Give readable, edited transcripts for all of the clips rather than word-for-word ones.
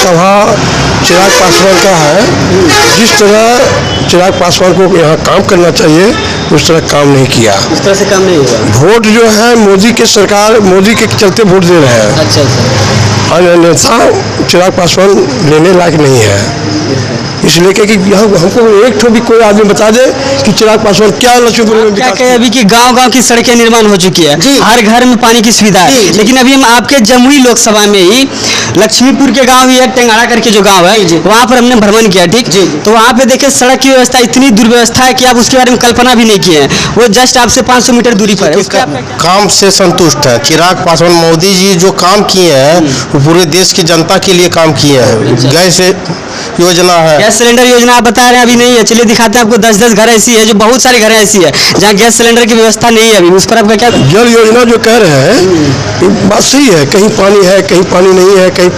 सभा चिराग पासवान का है। जिस तरह चिराग पासवान को यहाँ काम करना चाहिए उस तरह काम नहीं किया। इस तरह से काम नहीं हुआ। वोट जो है मोदी के सरकार, मोदी के चलते वोट दे रहे हैं। अच्छा। और नेता चिराग पासवान लेने लायक नहीं है। इसलिए कि यहाँ हमको एक ठो भी कोई आदमी बता दे कि चिराग पासवान क्या लक्ष्मीपुर में क्या कहे अभी कि गांव-गांव की सड़कें निर्माण हो चुकी है, हर घर में पानी की सुविधा है। लेकिन अभी हम आपके जमुई लोकसभा में ही लक्ष्मीपुर के गांव ही है, टेंगाड़ा करके जो गांव है वहाँ पर हमने भ्रमण किया। ठीक, तो वहाँ पे देखे सड़क की व्यवस्था इतनी दुर्व्यवस्था है कि आप उसके बारे में कल्पना भी नहीं किए हैं। वो जस्ट आपसे 500 मीटर दूरी पर है। उसका काम से संतुष्ट है। चिराग पासवान मोदी जी जो काम किए हैं वो पूरे देश की जनता के लिए काम किए हैं। गैस योजना है, गैस सिलेंडर योजना आप बता रहे हैं अभी नहीं है। चलिए दिखाते हैं आपको 10-10 घर ऐसी है, जो बहुत सारी घर ऐसी है जहाँ गैस सिलेंडर की व्यवस्था नहीं है अभी। उस पर आपका क्या? जल योजना जो कह रहे हैं बात सही है। कहीं पानी है, कहीं पानी नहीं है, कहीं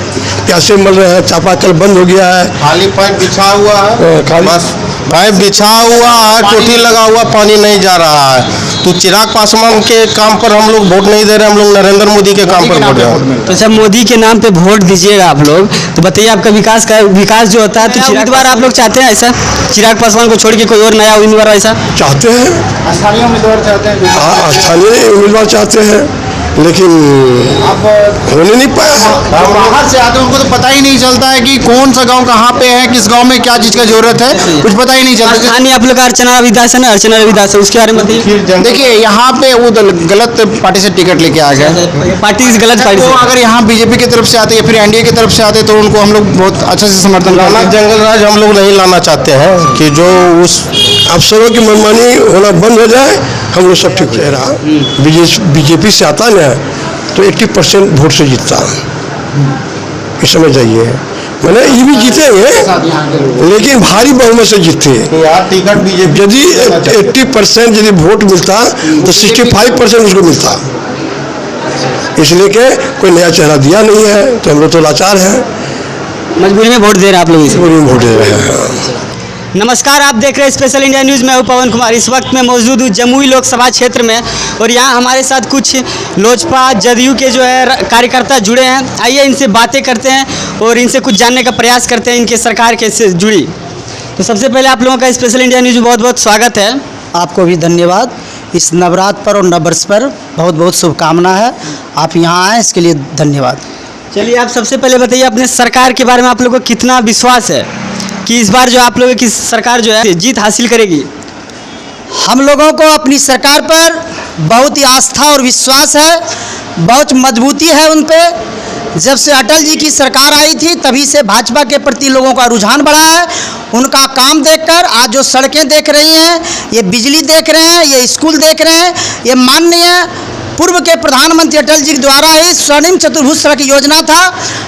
प्यासे मर रहे हैं, चापाकल बंद हो गया है, खाली पाइप बिछा हुआ है, बस पाइप बिछा हुआ है, टोटी लगा हुआ, पानी नहीं जा रहा है। तो चिराग पासवान के काम पर हम लोग वोट नहीं दे रहे, हम लोग नरेंद्र मोदी के काम पर वोट दे रहे हैं। तो जब मोदी के नाम पे वोट दीजिएगा आप लोग, तो बताइए आपका विकास जो होता है तो उम्मीदवार आप लोग चाहते हैं ऐसा? चिराग पासवान को छोड़ के कोई और नया उम्मीदवार ऐसा चाहते हैं? स्थानीय उम्मीदवार चाहते हैं। हाँ, स्थानीय उम्मीदवार चाहते हैं, लेकिन होने नहीं पाया। बाहर से आते हैं, उनको तो पता ही नहीं चलता है कि कौन सा गांव कहाँ पे है, किस गांव में क्या चीज का जरूरत है, कुछ पता ही नहीं चलता। स्थानीय आप लोग का अर्चना रविदास है ना, अर्चना रविदास है, उसके बारे में देखिए यहाँ पे वो गलत पार्टी से टिकट लेके आ गए। पार्टी गलत पार्टी से। अगर यहाँ बीजेपी की तरफ से आते या फिर एनडीए की तरफ से आते तो उनको हम लोग बहुत अच्छा से समर्थन करना। जंगल राज हम लोग नहीं लाना चाहते हैं कि जो उस अफसरों की मनमानी होना बंद हो जाए, हम लोग सब ठीक हो रहा। बीजेपी से आता ना तो 80% वोट से जीतता। इस समझ जाइए, मैंने ये भी जीतेंगे लेकिन भारी बहुमत से जीते। टिकट बीजेपी यदि 80% यदि वोट मिलता तो 65% उसको मिलता। इसलिए कि कोई नया चेहरा दिया नहीं है तो हम लोग तो लाचार हैं। मजबूरी में वोट दे रहे हैं आप लोग? मजबूरी में वोट दे रहे हैं। नमस्कार, आप देख रहे हैं स्पेशल इंडिया न्यूज़। मैं हूं पवन कुमार। इस वक्त मैं मौजूद हूं जमुई लोकसभा क्षेत्र में और यहाँ हमारे साथ कुछ लोजपा जदयू के जो है कार्यकर्ता जुड़े हैं। आइए इनसे बातें करते हैं और इनसे कुछ जानने का प्रयास करते हैं इनके सरकार के से जुड़ी। तो सबसे पहले आप लोगों का स्पेशल इंडिया न्यूज़ में बहुत बहुत स्वागत है। आपको भी धन्यवाद। इस नवरात्र पर और नववर्ष पर बहुत बहुत शुभकामना है। आप यहाँ आए इसके लिए धन्यवाद। चलिए आप सबसे पहले बताइए अपने सरकार के बारे में आप लोगों को कितना विश्वास है कि इस बार जो आप लोगों की सरकार जो है जीत हासिल करेगी? हम लोगों को अपनी सरकार पर बहुत ही आस्था और विश्वास है, बहुत मजबूती है उन पे। जब से अटल जी की सरकार आई थी तभी से भाजपा के प्रति लोगों का रुझान बढ़ा है। उनका काम देखकर आज जो सड़कें देख रही हैं, ये बिजली देख रहे हैं, ये स्कूल देख रहे हैं, ये माननीय पूर्व के प्रधानमंत्री अटल जी द्वारा ही स्वर्णिम चतुर्भुज सड़क योजना था,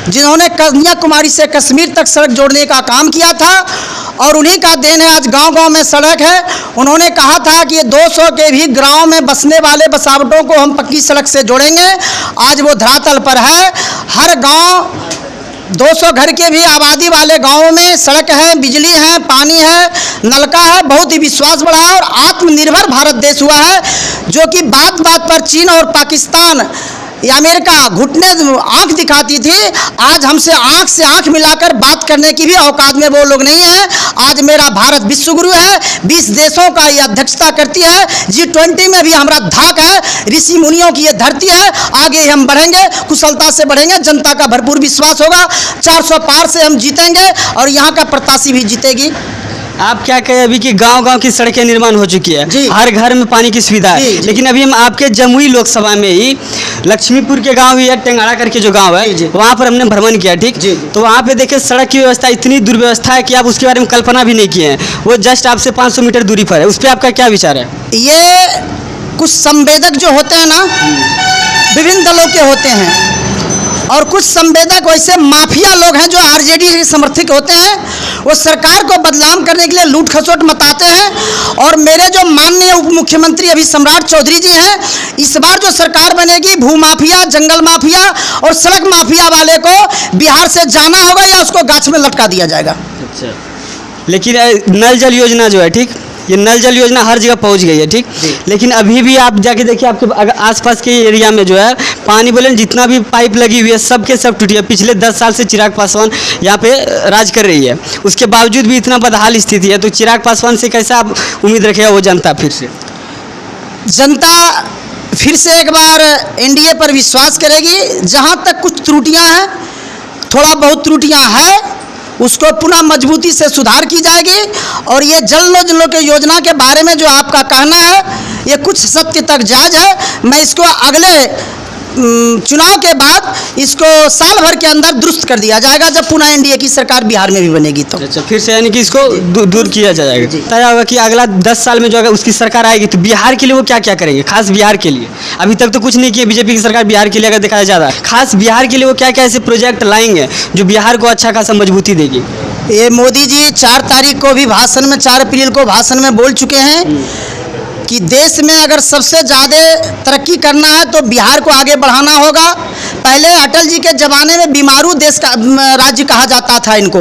जिन्होंने कन्याकुमारी से कश्मीर तक सड़क जोड़ने का काम किया था और उन्हीं का देन है आज गांव-गांव में सड़क है। उन्होंने कहा था कि ये 200 के भी गांव में बसने वाले बसावटों को हम पक्की सड़क से जोड़ेंगे। आज वो धरातल पर है। हर गांव 200 घर के भी आबादी वाले गांवों में सड़क है, बिजली है, पानी है, नलका है। बहुत ही विश्वास बढ़ा है और आत्मनिर्भर भारत देश हुआ है, जो कि बात बात पर चीन और पाकिस्तान या अमेरिका घुटने आंख दिखाती थी। आज हमसे आंख से आंख मिलाकर बात करने की भी औकात में वो लोग नहीं है। आज मेरा भारत विश्वगुरु है, 20 देशों का ये अध्यक्षता करती है। G20 में भी हमारा धाक है, ऋषि मुनियों की ये धरती है। आगे हम बढ़ेंगे, कुशलता से बढ़ेंगे, जनता का भरपूर विश्वास होगा। 400 पार से हम जीतेंगे और यहाँ का प्रत्याशी भी जीतेगी। आप क्या कहें अभी कि गांव-गांव की सड़कें निर्माण हो चुकी है, हर घर में पानी की सुविधा है। लेकिन अभी हम आपके जमुई लोकसभा में ही लक्ष्मीपुर के गांव ही है, टेंगाड़ा करके जो गांव है वहाँ पर हमने भ्रमण किया। ठीक, तो वहाँ पे देखे सड़क की व्यवस्था इतनी दुर्व्यवस्था है कि आप उसके बारे में कल्पना भी नहीं किए हैं। वो जस्ट आपसे 500 मीटर दूरी पर है। उस पर आपका क्या विचार है? ये कुछ संवेदक जो होते हैं ना, विभिन्न दलों के होते हैं और कुछ संवेदक वैसे माफिया लोग हैं जो आरजेडी के समर्थक होते हैं। वो सरकार को बदनाम करने के लिए लूट खसोट मचाते हैं। और मेरे जो माननीय उप मुख्यमंत्री अभी सम्राट चौधरी जी हैं, इस बार जो सरकार बनेगी, भू माफिया, जंगल माफिया और सड़क माफिया वाले को बिहार से जाना होगा या उसको गाछ में लटका दिया जाएगा। अच्छा, लेकिन नल जल योजना जो है, ठीक, ये नल जल योजना हर जगह पहुंच गई है, ठीक। लेकिन अभी भी आप जाके देखिए आपके आसपास के एरिया में जो है पानी बोले जितना भी पाइप लगी हुई है सब के सब टूटी है। पिछले 10 साल से चिराग पासवान यहाँ पे राज कर रही है, उसके बावजूद भी इतना बदहाल स्थिति है। तो चिराग पासवान से कैसे आप उम्मीद रखेगा वो जनता फिर से? जनता फिर से एक बार एनडीए पर विश्वास करेगी। जहाँ तक कुछ त्रुटियां हैं, थोड़ा बहुत त्रुटियां हैं, उसको पुनः मजबूती से सुधार की जाएगी। और ये जल के योजना के बारे में जो आपका कहना है ये कुछ सत्य तक जायज़ है। मैं इसको अगले चुनाव के बाद इसको साल भर के अंदर दुरुस्त कर दिया जाएगा, जब पुनः एनडीए की सरकार बिहार में भी बनेगी तो। अच्छा, फिर से यानी कि इसको दूर किया जाएगा। तय होगा कि अगला 10 साल में जो अगर उसकी सरकार आएगी तो बिहार के लिए वो क्या क्या करेंगे, खास बिहार के लिए? अभी तक तो कुछ नहीं किया बीजेपी की सरकार बिहार के लिए, अगर दिखाया जा रहा है खास बिहार के लिए वो क्या क्या ऐसे प्रोजेक्ट लाएंगे जो बिहार को अच्छा खासा मजबूती देगी? ये मोदी जी 4 तारीख को भी भाषण में, 4 अप्रैल को भाषण में बोल चुके हैं कि देश में अगर सबसे ज़्यादा तरक्की करना है तो बिहार को आगे बढ़ाना होगा। पहले अटल जी के ज़माने में बीमारू देश का राज्य कहा जाता था इनको,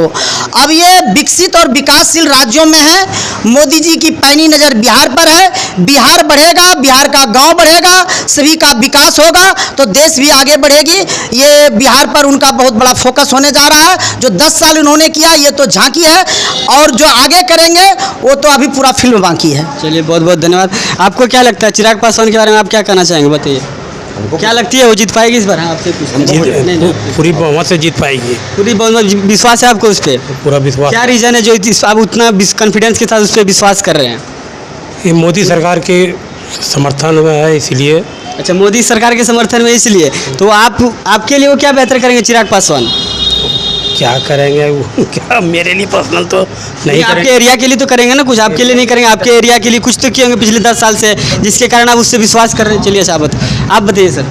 अब ये विकसित और विकासशील राज्यों में है। मोदी जी की पैनी नज़र बिहार पर है। बिहार बढ़ेगा, बिहार का गांव बढ़ेगा, सभी का विकास होगा तो देश भी आगे बढ़ेगी। ये बिहार पर उनका बहुत बड़ा फोकस होने जा रहा है। जो 10 साल उन्होंने किया ये तो झांकी है, और जो आगे करेंगे वो तो अभी पूरा फिल्म बाकी है। चलिए, बहुत बहुत धन्यवाद। आपको क्या लगता है चिराग पासवान के बारे में, आप क्या कहना चाहेंगे, बताइए? क्या लगती है वो जीत पाएगी इस बार? हाँ, आपसे पूरी बहुमत से जीत पाएगी। पूरी बहुमत विश्वास है आपको उस पर? पूरा विश्वास। क्या रीजन है जो आप उतना कॉन्फिडेंस के साथ उस पर विश्वास कर रहे हैं? ये मोदी सरकार के समर्थन में है इसलिए। अच्छा, मोदी सरकार के समर्थन में इसलिए। तो आपके लिए वो क्या बेहतर करेंगे चिराग पासवान? क्या करेंगे वो, क्या मेरे लिए पर्सनल तो नहीं आपके करेंगे। एरिया के लिए तो करेंगे ना, कुछ आपके लिए नहीं करेंगे? आपके एरिया के लिए कुछ तो किए होंगे पिछले 10 साल से, जिसके कारण आप उससे विश्वास कर रहे हैं। चलिए, आप बताइए सर,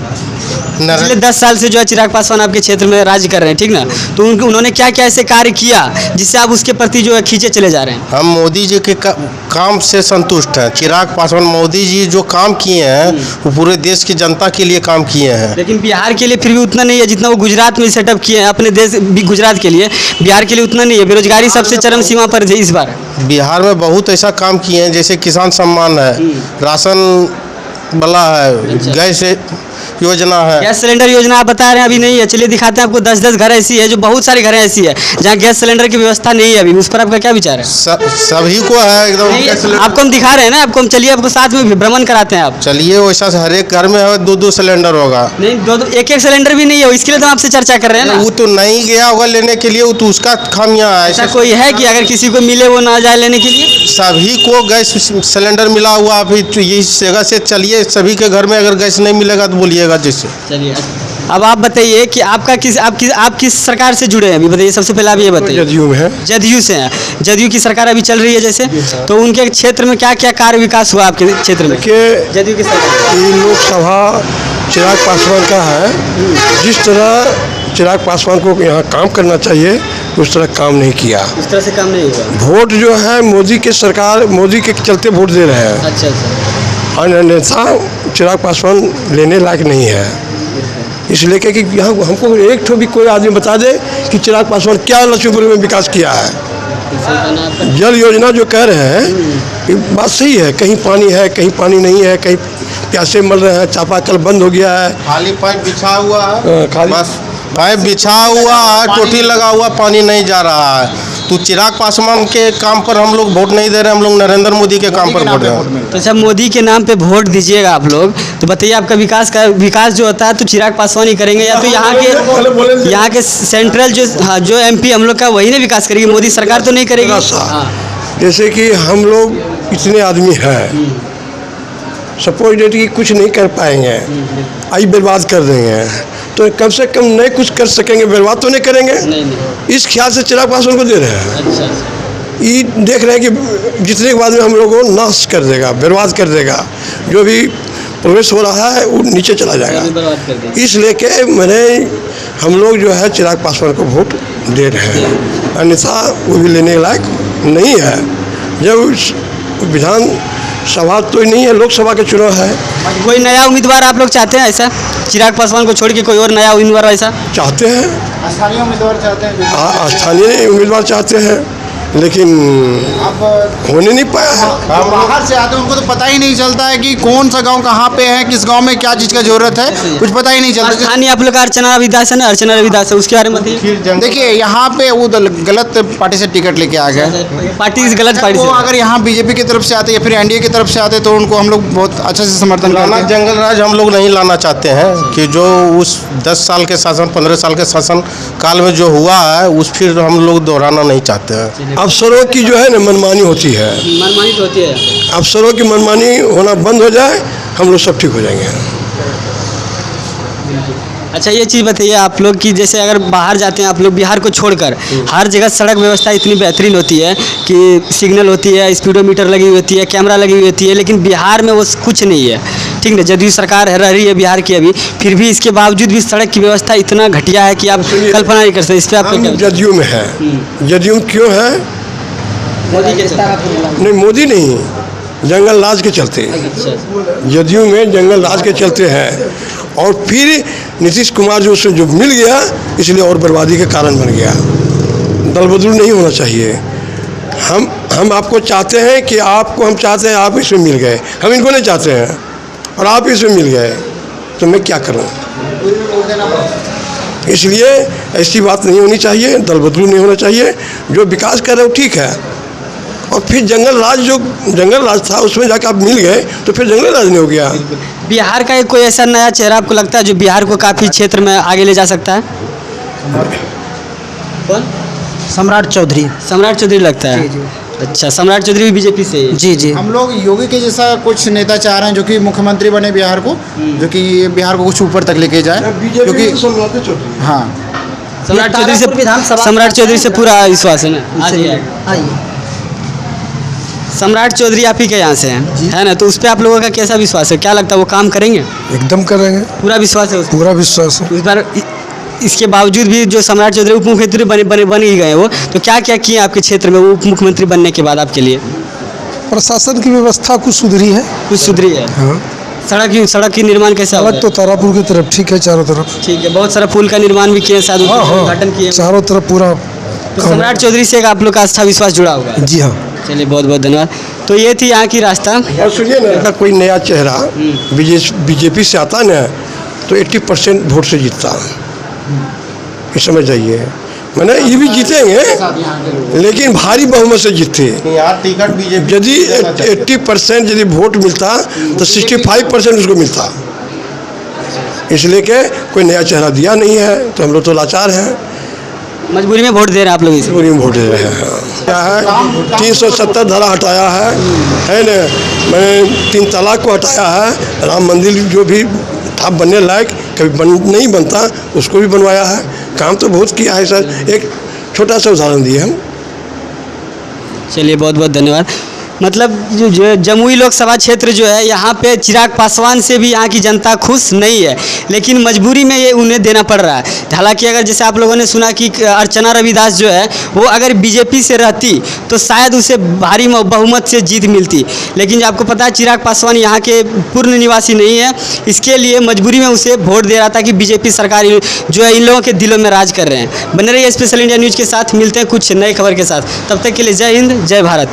पिछले 10 साल से जो है चिराग पासवान आपके क्षेत्र में राज्य कर रहे हैं, ठीक ना? तो उन्होंने क्या क्या ऐसे कार्य किया जिससे आप उसके प्रति जो है खींचे चले जा रहे हैं? हम मोदी जी के काम से संतुष्ट हैं। चिराग पासवान मोदी जी जो काम किए हैं वो पूरे देश की जनता के लिए काम किए हैं। लेकिन बिहार के लिए फिर भी उतना नहीं है जितना वो गुजरात में सेटअप किए हैं अपने देश। गुजरात के लिए, बिहार के लिए उतना नहीं है। बेरोजगारी सबसे चरम सीमा पर है इस बार। बिहार में बहुत ऐसा काम किए हैं, जैसे किसान सम्मान है, राशन वाला है, गैस योजना है। गैस सिलेंडर योजना आप बता रहे हैं अभी नहीं है। चलिए दिखाते हैं आपको। 10-10 घर ऐसी है, जो बहुत सारी घरें ऐसी है जहाँ गैस सिलेंडर की व्यवस्था नहीं है अभी। उस पर आपका क्या विचार है? सभी को है एकदम। आपको हम दिखा रहे हैं ना, आपको हम चलिए आपको साथ में भ्रमण कराते हैं। आप चलिए, वैसा हर एक घर में है 2-2 सिलेंडर होगा। नहीं, 2-2 एक-एक सिलेंडर भी नहीं है, इसके लिए तो आपसे चर्चा कर रहे हैं ना। वो तो नहीं गया होगा लेने के लिए, वो तो उसका खामियां है। ऐसा कोई है कि अगर किसी को मिले वो ना जाए लेने के लिए? सभी को गैस सिलेंडर मिला हुआ। अभी इस जगह से चलिए, सभी के घर में अगर गैस नहीं मिलेगा तो बोलिएगा जिससे। चलिए, अब आप बताइए कि आप किस सरकार से जुड़े हैं अभी, बताइए सबसे पहले आप ये बताइए। जदयू में है। जदयू से हैं। जदयू की सरकार अभी चल रही है जैसे, तो उनके क्षेत्र में क्या क्या कार्य विकास हुआ आपके क्षेत्र में? कि जदयू की सरकार ये लोकसभा चिराग पासवान का है। जिस तरह चिराग पासवान को यहाँ काम करना चाहिए उस तरह काम नहीं किया। इस तरह से काम नहीं हुआ। वोट जो है मोदी के सरकार, मोदी के चलते वोट दे रहे हैं, अच्छा अच्छा। और नेता चिराग पासवान लेने लायक नहीं है। इसलिए कि यहाँ हमको एक ठो भी कोई आदमी बता दे कि चिराग पासवान क्या लक्ष्मीपुर में विकास किया है। जल योजना जो कह रहे हैं ये बात सही है, कहीं पानी है, कहीं पानी नहीं है, कहीं प्यासे मर रहे हैं, चापाकल बंद हो गया है, खाली पाइप बिछा हुआ है, खाली बस पाइप बिछा हुआ है, टोटी लगा हुआ, पानी नहीं जा रहा है। तो चिराग पासवान के काम पर हम लोग वोट नहीं दे रहे, हम लोग नरेंद्र मोदी के काम पर वोट दे रहे हैं। तो जब मोदी के नाम पे वोट दीजिएगा आप लोग, तो बताइए आपका विकास जो होता है तो चिराग पासवान ही करेंगे, या तो यहाँ के सेंट्रल जो एमपी हम लोग का वही नहीं विकास करेगी, मोदी सरकार तो नहीं करेगी। जैसे कि हम लोग इतने आदमी हैं, सपोज डेट कि कुछ नहीं कर पाएंगे, आई बर्बाद कर देंगे, तो कम से कम नहीं कुछ कर सकेंगे, बर्बाद तो नहीं करेंगे। नहीं। इस ख्याल से चिराग पासवान को दे रहे हैं। अच्छा। ये देख रहे हैं कि जितने के बाद में हम लोगों को नाश कर देगा, बर्बाद कर देगा, जो भी प्रोग्रेस हो रहा है वो नीचे चला जाएगा। इसलिए कि मैंने हम लोग जो है चिराग पासवान को वोट दे रहे हैं, अन्यथा वो भी लेने लायक नहीं है। जब विधानसभा तो नहीं है, लोकसभा के चुनाव है। कोई नया उम्मीदवार आप लोग चाहते हैं ऐसा? चिराग पासवान को छोड़ के कोई और नया उम्मीदवार ऐसा चाहते हैं? स्थानीय उम्मीदवार चाहते हैं। स्थानीय उम्मीदवार चाहते हैं। लेकिन अब होने नहीं पाया है। जो बाहर से आते हैं उनको तो पता ही नहीं चलता है कि कौन सा गांव कहाँ पे है, किस गांव में क्या चीज़ का जरूरत है, कुछ पता ही नहीं चलता। स्थानीय आप लोग का अर्चना रविदास है ना, अर्चना रविदास है, उसके बारे में बताइए। देखिए यहाँ पे वो गलत पार्टी से टिकट लेके आ गए। पार्टी इस गलत पार्टी वो से अगर यहाँ बीजेपी की तरफ से आते या फिर एनडीए की तरफ से आते तो उनको हम लोग बहुत अच्छे से समर्थन लाना करते हैं। जंगल राज हम लोग नहीं लाना चाहते हैं कि जो उस 10 साल के शासन 15 साल के शासन काल में जो हुआ है उस फिर हम लोग दोहराना नहीं चाहते हैं। अफसरों की जो है ना मनमानी होती है, मनमानी तो होती है। अफसरों की मनमानी होना बंद हो जाए, हम लोग सब ठीक हो जाएंगे। अच्छा ये चीज़ बताइए आप लोग कि जैसे अगर बाहर जाते हैं आप लोग बिहार को छोड़कर, हर जगह सड़क व्यवस्था इतनी बेहतरीन होती है कि सिग्नल होती है, स्पीडोमीटर लगी हुई होती है, कैमरा लगी हुई होती है, लेकिन बिहार में वो कुछ नहीं है। ठीक ना, जदयू सरकार रह रही है बिहार की अभी, फिर भी इसके बावजूद भी सड़क की व्यवस्था इतना घटिया है कि आप कल्पना नहीं कर सकते। इस पर आपका क्या? हम जदयू में है। जदयू में क्यों है? मोदी के चलते। नहीं, मोदी नहीं, जंगल राज के चलते। जदयू में जंगल राज के चलते हैं, और फिर नीतीश कुमार जो उससे जो मिल गया इसलिए और बर्बादी के कारण बन गया। दल बदलू नहीं होना चाहिए। हम आपको चाहते हैं कि आपको हम चाहते हैं आप इसमें मिल गए, हम इनको नहीं चाहते हैं और आप इसमें मिल गए, तो मैं क्या करूं? इसलिए ऐसी बात नहीं होनी चाहिए, दल बदलू नहीं होना चाहिए। जो विकास कर रहे हो ठीक है, और फिर जंगल राज था उसमें जाकर आप मिल गए तो फिर जंगल राज नहीं हो गया। बिहार का एक कोई ऐसा नया चेहरा आपको लगता है जो बिहार को काफ़ी क्षेत्र में आगे ले जा सकता है? कौन? सम्राट चौधरी। सम्राट चौधरी लगता है। अच्छा, सम्राट चौधरी भी बीजेपी से ही? जी जी। हम लोग योगी के जैसा कुछ नेता चाह रहे हैं जो कि मुख्यमंत्री बने बिहार को, जो कि बिहार को कुछ ऊपर तक लेके जाए, क्योंकि हाँ सम्राट चौधरी से पूरा विश्वास है ना। आइए। सम्राट चौधरी आप ही के यहाँ से हैं, है ना, तो उस पर आप लोगों का कैसा विश्वास है? क्या लगता है वो काम करेंगे? एकदम करेंगे, पूरा विश्वास है उस पर? पूरा विश्वास है। इस बार इसके बावजूद भी जो सम्राट चौधरी उप मुख्यमंत्री बन ही गए, वो तो क्या क्या किए आपके क्षेत्र में वो उप मुख्यमंत्री बनने के बाद आपके लिए? प्रशासन की व्यवस्था कुछ सुधरी है। कुछ सुधरी है। हाँ। सड़क की निर्माण कैसा हो सड़क तो तारापुर की तरफ ठीक है, चारों तरफ ठीक है। बहुत सारा पुल का निर्माण भी किया, शायद उद्घाटन किए। चारों तरफ पूरा। तो सम्राट चौधरी से आप लोग का आस्था विश्वास जुड़ा होगा। जी हाँ। चलिए बहुत बहुत धन्यवाद। तो ये थी यहाँ की रास्ता। और सुनिए ना, कोई नया चेहरा बीजेपी से आता ना तो 80% वोट से जीतता, ये समझ जाइए। मैंने ये भी जीतेंगे लेकिन भारी बहुमत से जीतते। यहाँ टिकट बीजेपी यदि 80% यदि वोट मिलता तो 65% उसको मिलता। इसलिए कि कोई नया चेहरा दिया नहीं है तो हम लोग तो लाचार हैं, मजबूरी में वोट दे रहे हैं आप लोग इसे? मजबूरी में वोट दे रहे हैं। क्या है 370 धारा हटाया है ना, मैंने 3 तलाक को हटाया है, राम मंदिर जो भी था बनने लायक कभी नहीं बनता उसको भी बनवाया है। काम तो बहुत किया है सर, एक छोटा सा उदाहरण दिए हम। चलिए बहुत बहुत धन्यवाद। मतलब जो जमुई लोकसभा क्षेत्र जो है यहाँ पे चिराग पासवान से भी यहाँ की जनता खुश नहीं है, लेकिन मजबूरी में ये उन्हें देना पड़ रहा है। हालांकि अगर जैसे आप लोगों ने सुना कि अर्चना रविदास जो है वो अगर बीजेपी से रहती तो शायद उसे भारी बहुमत से जीत मिलती, लेकिन आपको पता है चिराग पासवान यहाँ के पूर्ण निवासी नहीं है, इसके लिए मजबूरी में उसे वोट दे रहा था कि बीजेपी सरकार जो है इन लोगों के दिलों में राज कर रहे हैं। बने रहिए स्पेशल इंडिया न्यूज़ के साथ, मिलते हैं कुछ नई खबर के साथ। तब तक के लिए जय हिंद, जय भारत।